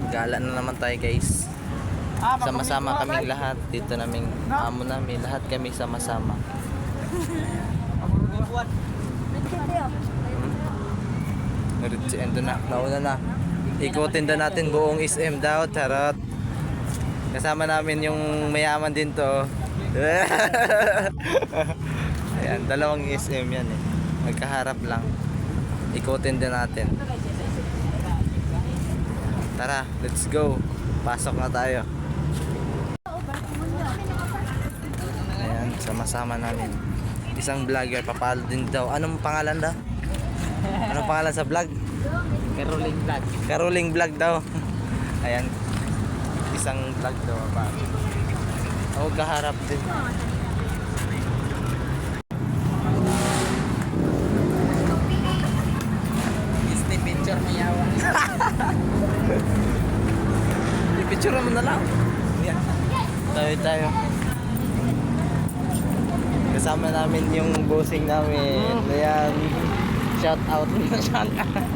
Gala na naman tayo guys. Sama-sama kaming lahat. Dito naming amo namin. Lahat kami sama-sama. Endo na. Nauna na. Ikutin na natin buong SM daw. Charot. Kasama namin yung mayaman din to. Ayan, dalawang SM yan eh. Magkaharap lang. Ikutin din natin. Tara, let's go. Pasok na tayo. Ayan, sama-sama namin. Isang vlogger, papalo din daw. Anong pangalan daw? Anong pangalan sa vlog? Caroling Vlog. Caroling Vlog daw. Ayan. Isang vlog daw pa. Ako kaharap din. Disney picture may yawa. I-picture mo na lang. Yan. Tayo. Kasama namin yung bossing namin. Ayan. Shout out. Shout out.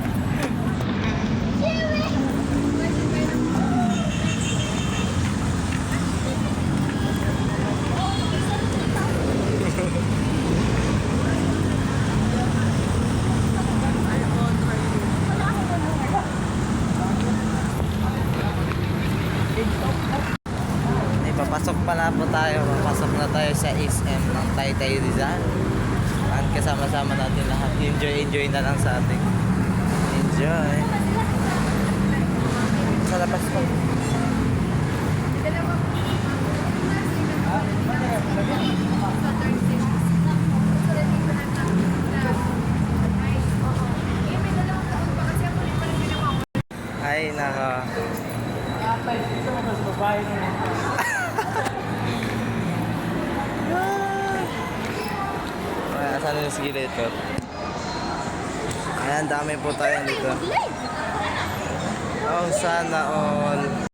Papasok pala po tayo. Papasok na tayo sa SM ng Taytay Rizal. At kasama-sama natin lahat. Enjoy na lang sa ating. Enjoy. Sa labas po. Ay, naka. Asan yung skeleton? Ayan, dami po tayo dito. Oh, sana all.